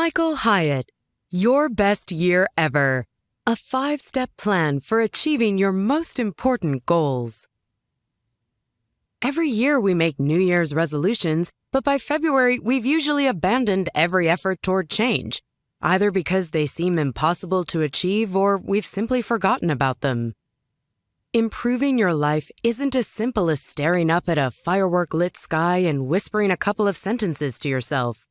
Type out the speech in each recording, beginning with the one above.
Michael Hyatt, Your Best Year Ever, a 5-step plan for achieving your most important goals. Every year we make New Year's resolutions, but by February we've usually abandoned every effort toward change, either because they seem impossible to achieve or we've simply forgotten about them. Improving your life isn't as simple as staring up at a firework-lit sky and whispering a couple of sentences to yourself.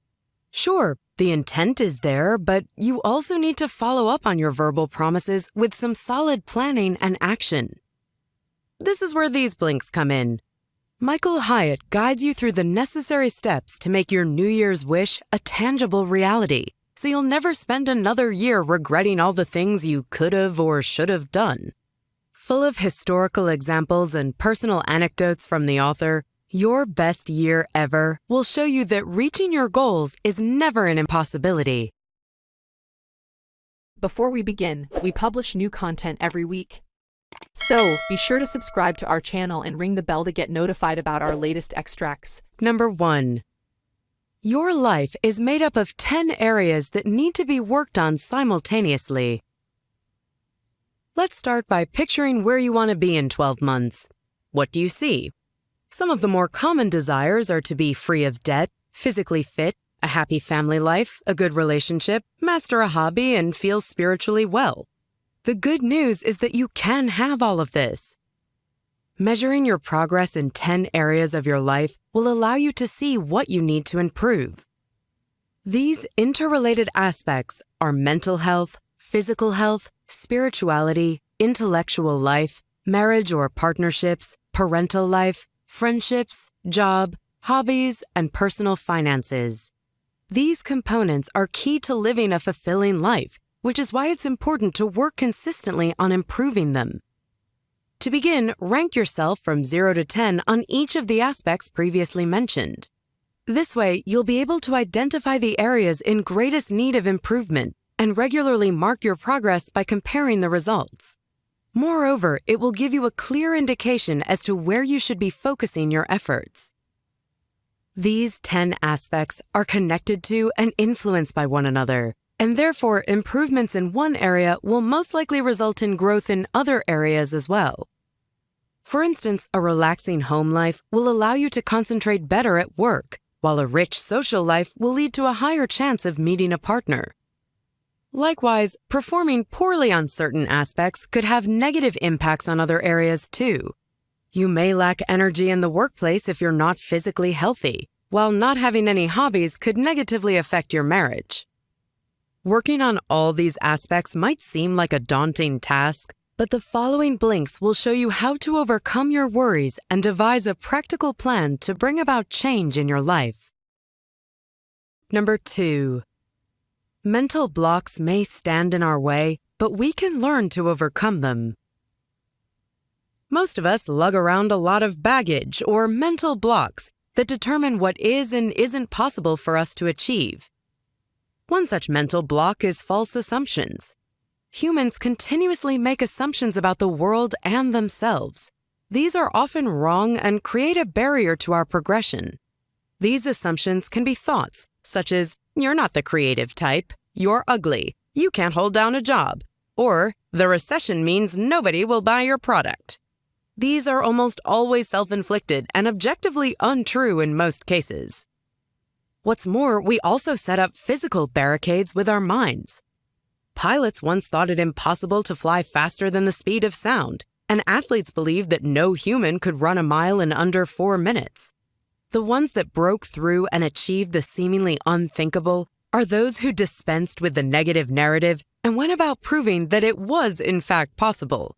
Sure, the intent is there, but you also need to follow up on your verbal promises with some solid planning and action. This is where these blinks come in. Michael Hyatt guides you through the necessary steps to make your New Year's wish a tangible reality, so you'll never spend another year regretting all the things you could have or should have done. Full of historical examples and personal anecdotes from the author, Your Best Year Ever will show you that reaching your goals is never an impossibility. Before we begin, we publish new content every week. So, be sure to subscribe to our channel and ring the bell to get notified about our latest extracts. Number 1. Your life is made up of 10 areas that need to be worked on simultaneously. Let's start by picturing where you want to be in 12 months. What do you see? Some of the more common desires are to be free of debt, physically fit, a happy family life, a good relationship, master a hobby, and feel spiritually well. The good news is that you can have all of this. Measuring your progress in 10 areas of your life will allow you to see what you need to improve. These interrelated aspects are mental health, physical health, spirituality, intellectual life, marriage or partnerships, parental life, friendships, job, hobbies, and personal finances. These components are key to living a fulfilling life, which is why it's important to work consistently on improving them. To begin, rank yourself from 0 to 10 on each of the aspects previously mentioned. This way, you'll be able to identify the areas in greatest need of improvement and regularly mark your progress by comparing the results. Moreover, it will give you a clear indication as to where you should be focusing your efforts. These 10 aspects are connected to and influenced by one another, and therefore improvements in one area will most likely result in growth in other areas as well. For instance, a relaxing home life will allow you to concentrate better at work, while a rich social life will lead to a higher chance of meeting a partner. Likewise, performing poorly on certain aspects could have negative impacts on other areas too. You may lack energy in the workplace if you're not physically healthy, while not having any hobbies could negatively affect your marriage. Working on all these aspects might seem like a daunting task, but the following blinks will show you how to overcome your worries and devise a practical plan to bring about change in your life. Number 2. Mental blocks may stand in our way, but we can learn to overcome them. Most of us lug around a lot of baggage or mental blocks that determine what is and isn't possible for us to achieve. One such mental block is false assumptions. Humans continuously make assumptions about the world and themselves. These are often wrong and create a barrier to our progression. These assumptions can be thoughts, such as, "You're not the creative type," "You're ugly," "You can't hold down a job," or "The recession means nobody will buy your product." These are almost always self-inflicted and objectively untrue in most cases. What's more, we also set up physical barricades with our minds. Pilots once thought it impossible to fly faster than the speed of sound, and athletes believed that no human could run a mile in under 4 minutes. The ones that broke through and achieved the seemingly unthinkable are those who dispensed with the negative narrative and went about proving that it was in fact possible.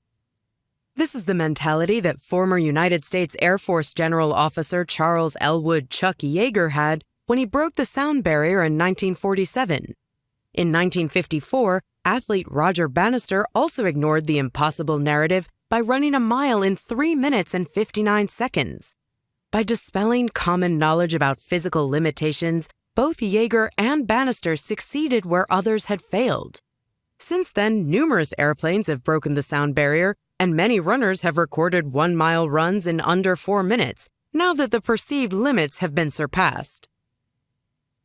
This is the mentality that former United States Air Force General Officer Charles Elwood Chuck Yeager had when he broke the sound barrier in 1947. In 1954, athlete Roger Bannister also ignored the impossible narrative by running a mile in 3 minutes and 59 seconds. By dispelling common knowledge about physical limitations, both Yeager and Bannister succeeded where others had failed. Since then, numerous airplanes have broken the sound barrier, and many runners have recorded 1-mile runs in under 4 minutes, now that the perceived limits have been surpassed.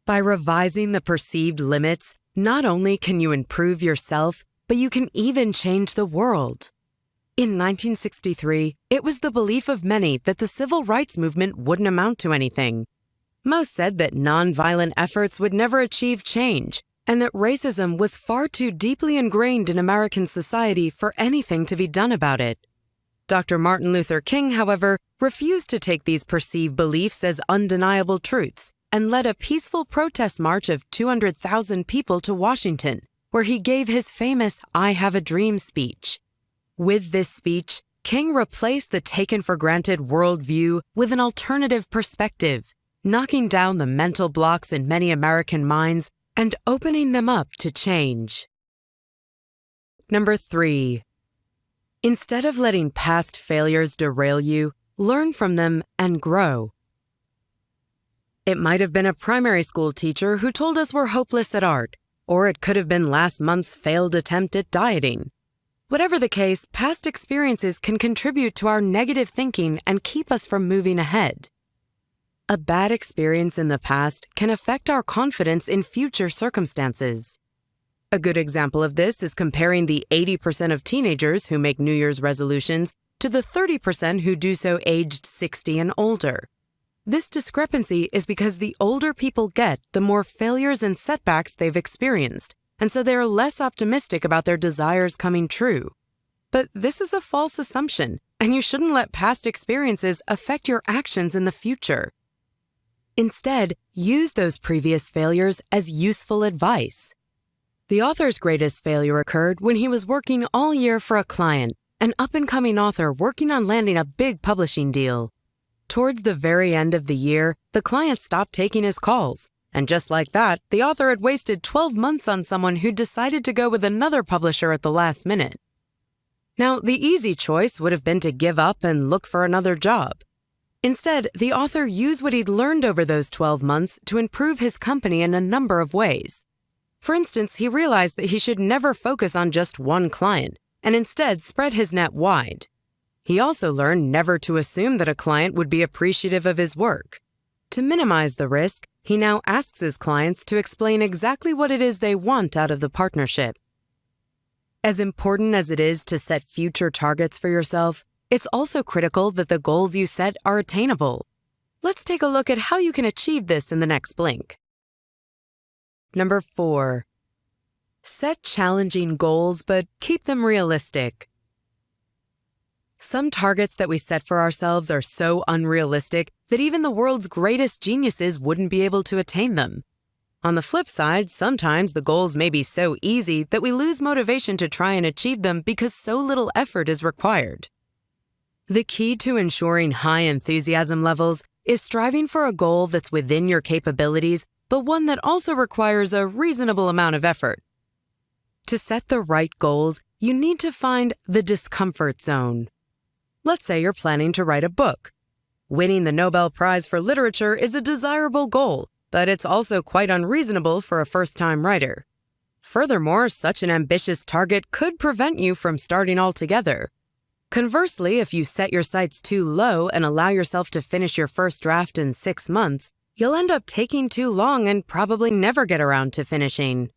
By revising the perceived limits, not only can you improve yourself, but you can even change the world. In 1963, it was the belief of many that the civil rights movement wouldn't amount to anything. Most said that nonviolent efforts would never achieve change, and that racism was far too deeply ingrained in American society for anything to be done about it. Dr. Martin Luther King, however, refused to take these perceived beliefs as undeniable truths and led a peaceful protest march of 200,000 people to Washington, where he gave his famous "I Have a Dream" speech. With this speech, King replaced the taken-for-granted worldview with an alternative perspective, knocking down the mental blocks in many American minds and opening them up to change. Number 3. Instead of letting past failures derail you, learn from them and grow. It might have been a primary school teacher who told us we're hopeless at art, or it could have been last month's failed attempt at dieting. Whatever the case, past experiences can contribute to our negative thinking and keep us from moving ahead. A bad experience in the past can affect our confidence in future circumstances. A good example of this is comparing the 80% of teenagers who make New Year's resolutions to the 30% who do so aged 60 and older. This discrepancy is because the older people get, the more failures and setbacks they've experienced, and so they are less optimistic about their desires coming true. But this is a false assumption, and you shouldn't let past experiences affect your actions in the future. Instead, use those previous failures as useful advice. The author's greatest failure occurred when he was working all year for a client, an up-and-coming author working on landing a big publishing deal. Towards the very end of the year, the client stopped taking his calls, and just like that, the author had wasted 12 months on someone who decided to go with another publisher at the last minute. Now, the easy choice would have been to give up and look for another job. Instead, the author used what he'd learned over those 12 months to improve his company in a number of ways. For instance, he realized that he should never focus on just one client, and instead spread his net wide. He also learned never to assume that a client would be appreciative of his work. To minimize the risk, he now asks his clients to explain exactly what it is they want out of the partnership. As important as it is to set future targets for yourself, it's also critical that the goals you set are attainable. Let's take a look at how you can achieve this in the next blink. Number 4. Set challenging goals, but keep them realistic. Some targets that we set for ourselves are so unrealistic that even the world's greatest geniuses wouldn't be able to attain them. On the flip side, sometimes the goals may be so easy that we lose motivation to try and achieve them because so little effort is required. The key to ensuring high enthusiasm levels is striving for a goal that's within your capabilities, but one that also requires a reasonable amount of effort. To set the right goals, you need to find the discomfort zone. Let's say you're planning to write a book. Winning the Nobel Prize for Literature is a desirable goal, but it's also quite unreasonable for a first-time writer. Furthermore, such an ambitious target could prevent you from starting altogether. Conversely, if you set your sights too low and allow yourself to finish your first draft in 6 months, you'll end up taking too long and probably never get around to finishing.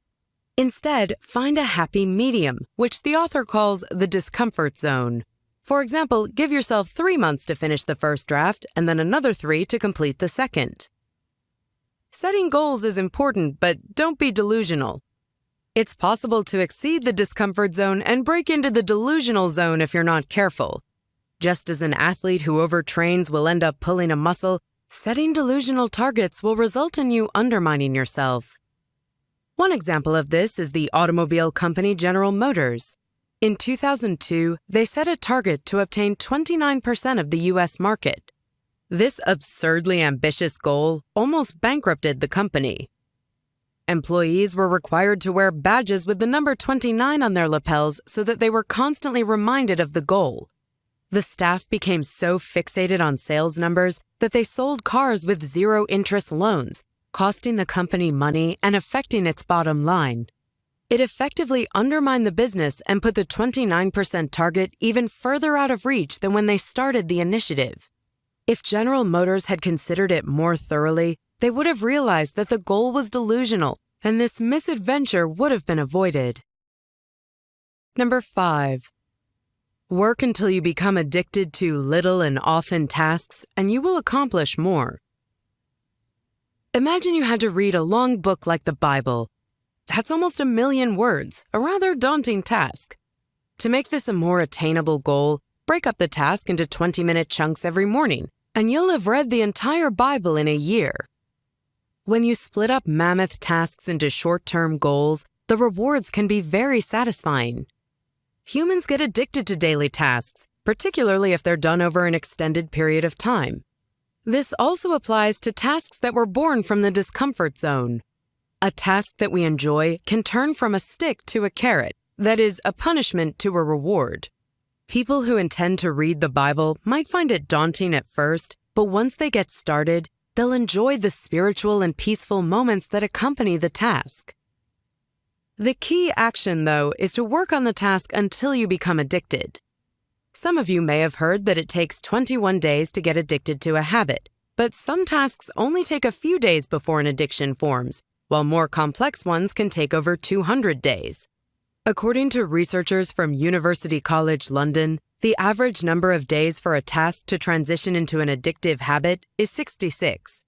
Instead, find a happy medium, which the author calls the discomfort zone. For example, give yourself 3 months to finish the first draft and then another 3 to complete the second. Setting goals is important, but don't be delusional. It's possible to exceed the discomfort zone and break into the delusional zone if you're not careful. Just as an athlete who overtrains will end up pulling a muscle, setting delusional targets will result in you undermining yourself. One example of this is the automobile company General Motors. In 2002, they set a target to obtain 29% of the U.S. market. This absurdly ambitious goal almost bankrupted the company. Employees were required to wear badges with the number 29 on their lapels so that they were constantly reminded of the goal. The staff became so fixated on sales numbers that they sold cars with zero-interest loans, costing the company money and affecting its bottom line. It effectively undermined the business and put the 29% target even further out of reach than when they started the initiative. If General Motors had considered it more thoroughly, they would have realized that the goal was delusional, and this misadventure would have been avoided. Number 5. Work until you become addicted to little and often tasks, and you will accomplish more. Imagine you had to read a long book like the Bible. That's almost 1,000,000 words, a rather daunting task. To make this a more attainable goal, break up the task into 20-minute chunks every morning, and you'll have read the entire Bible in a year. When you split up mammoth tasks into short-term goals, the rewards can be very satisfying. Humans get addicted to daily tasks, particularly if they're done over an extended period of time. This also applies to tasks that were born from the discomfort zone. A task that we enjoy can turn from a stick to a carrot, that is, a punishment to a reward. People who intend to read the Bible might find it daunting at first, but once they get started, they'll enjoy the spiritual and peaceful moments that accompany the task. The key action, though, is to work on the task until you become addicted. Some of you may have heard that it takes 21 days to get addicted to a habit, but some tasks only take a few days before an addiction forms, while more complex ones can take over 200 days. According to researchers from University College London, the average number of days for a task to transition into an addictive habit is 66.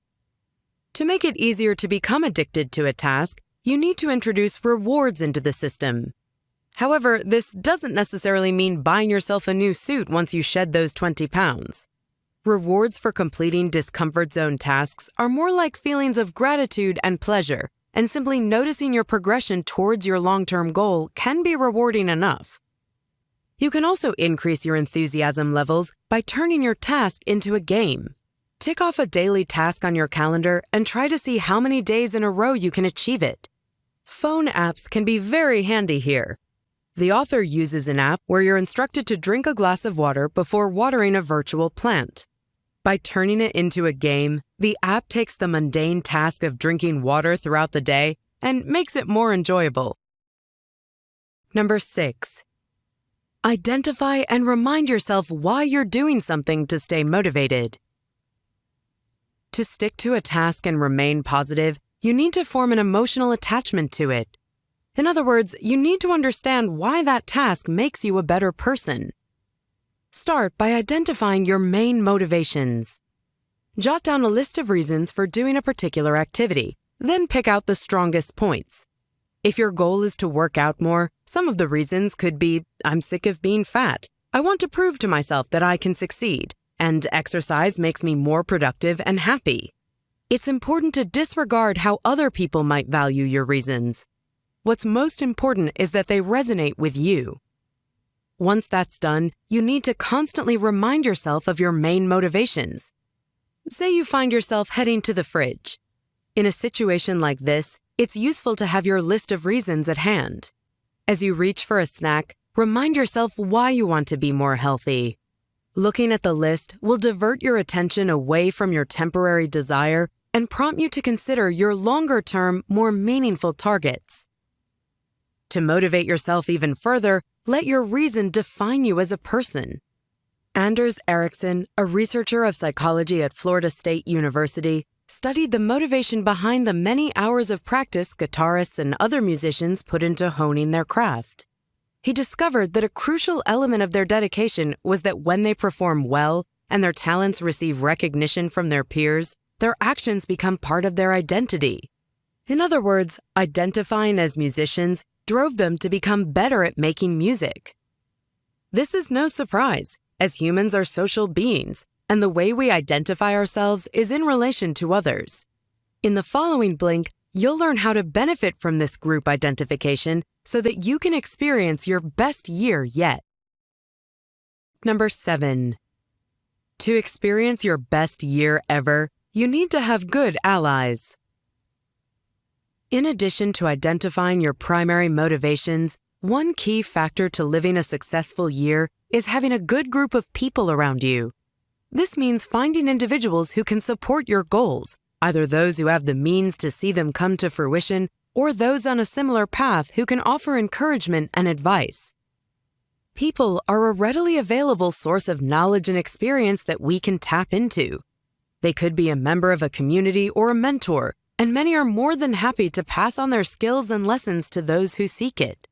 To make it easier to become addicted to a task, you need to introduce rewards into the system. However, this doesn't necessarily mean buying yourself a new suit once you shed those 20 pounds. Rewards for completing discomfort zone tasks are more like feelings of gratitude and pleasure, and simply noticing your progression towards your long-term goal can be rewarding enough. You can also increase your enthusiasm levels by turning your task into a game. Tick off a daily task on your calendar and try to see how many days in a row you can achieve it. Phone apps can be very handy here. The author uses an app where you're instructed to drink a glass of water before watering a virtual plant. By turning it into a game, the app takes the mundane task of drinking water throughout the day and makes it more enjoyable. Number 6. Identify and remind yourself why you're doing something to stay motivated. To stick to a task and remain positive, you need to form an emotional attachment to it. In other words, you need to understand why that task makes you a better person. Start by identifying your main motivations. Jot down a list of reasons for doing a particular activity, then pick out the strongest points. If your goal is to work out more, some of the reasons could be, I'm sick of being fat, I want to prove to myself that I can succeed, and exercise makes me more productive and happy. It's important to disregard how other people might value your reasons. What's most important is that they resonate with you. Once that's done, you need to constantly remind yourself of your main motivations. Say you find yourself heading to the fridge. In a situation like this, it's useful to have your list of reasons at hand. As you reach for a snack, remind yourself why you want to be more healthy. Looking at the list will divert your attention away from your temporary desire and prompt you to consider your longer-term, more meaningful targets. To motivate yourself even further, let your reason define you as a person. Anders Ericsson, a researcher of psychology at Florida State University, studied the motivation behind the many hours of practice guitarists and other musicians put into honing their craft. He discovered that a crucial element of their dedication was that when they perform well and their talents receive recognition from their peers, their actions become part of their identity. In other words, identifying as musicians drove them to become better at making music. This is no surprise, as humans are social beings, and the way we identify ourselves is in relation to others. In the following blink, you'll learn how to benefit from this group identification so that you can experience your best year yet. Number 7. To experience your best year ever, you need to have good allies. In addition to identifying your primary motivations, one key factor to living a successful year is having a good group of people around you. This means finding individuals who can support your goals, either those who have the means to see them come to fruition or those on a similar path who can offer encouragement and advice. People are a readily available source of knowledge and experience that we can tap into. They could be a member of a community or a mentor, and many are more than happy to pass on their skills and lessons to those who seek it.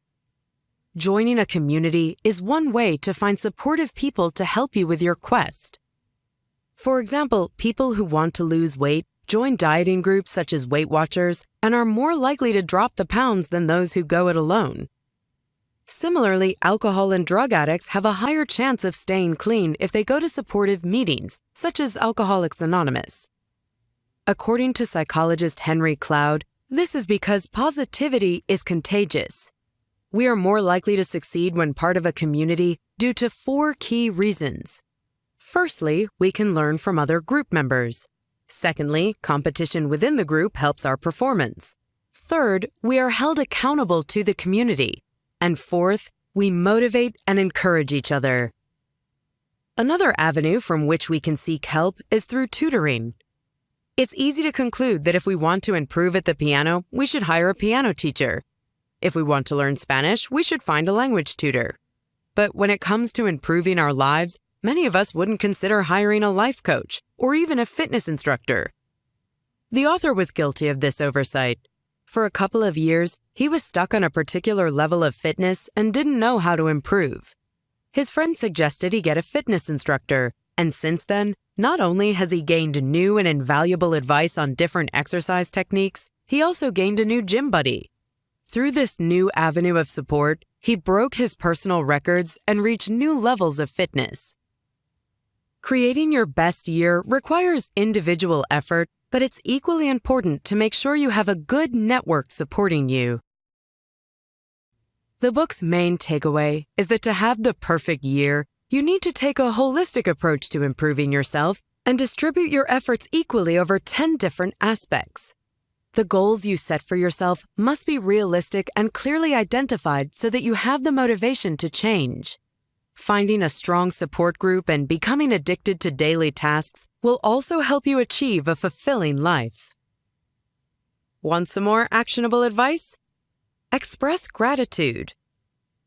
Joining a community is one way to find supportive people to help you with your quest. For example, people who want to lose weight join dieting groups such as Weight Watchers and are more likely to drop the pounds than those who go it alone. Similarly, alcohol and drug addicts have a higher chance of staying clean if they go to supportive meetings, such as Alcoholics Anonymous. According to psychologist Henry Cloud, this is because positivity is contagious. We are more likely to succeed when part of a community due to 4 key reasons. Firstly, we can learn from other group members. Secondly, competition within the group helps our performance. Third, we are held accountable to the community. And fourth, we motivate and encourage each other. Another avenue from which we can seek help is through tutoring. It's easy to conclude that if we want to improve at the piano, we should hire a piano teacher. If we want to learn Spanish, we should find a language tutor. But when it comes to improving our lives, many of us wouldn't consider hiring a life coach or even a fitness instructor. The author was guilty of this oversight. For a couple of years, he was stuck on a particular level of fitness and didn't know how to improve. His friend suggested he get a fitness instructor, and since then, not only has he gained new and invaluable advice on different exercise techniques, he also gained a new gym buddy. Through this new avenue of support, he broke his personal records and reached new levels of fitness. Creating your best year requires individual effort, but it's equally important to make sure you have a good network supporting you. The book's main takeaway is that to have the perfect year, you need to take a holistic approach to improving yourself and distribute your efforts equally over 10 different aspects. The goals you set for yourself must be realistic and clearly identified so that you have the motivation to change. Finding a strong support group and becoming addicted to daily tasks will also help you achieve a fulfilling life. Want some more actionable advice? Express gratitude.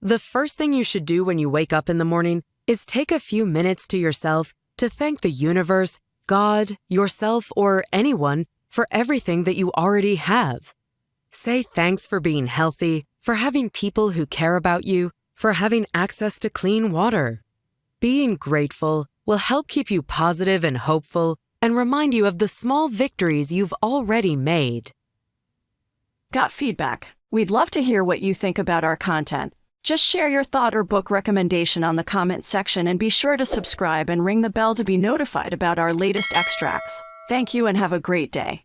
The first thing you should do when you wake up in the morning is take a few minutes to yourself to thank the universe, God, yourself, or anyone for everything that you already have. Say thanks for being healthy, for having people who care about you, for having access to clean water. Being grateful will help keep you positive and hopeful and remind you of the small victories you've already made. Got feedback? We'd love to hear what you think about our content. Just share your thought or book recommendation on the comment section and be sure to subscribe and ring the bell to be notified about our latest extracts. Thank you and have a great day.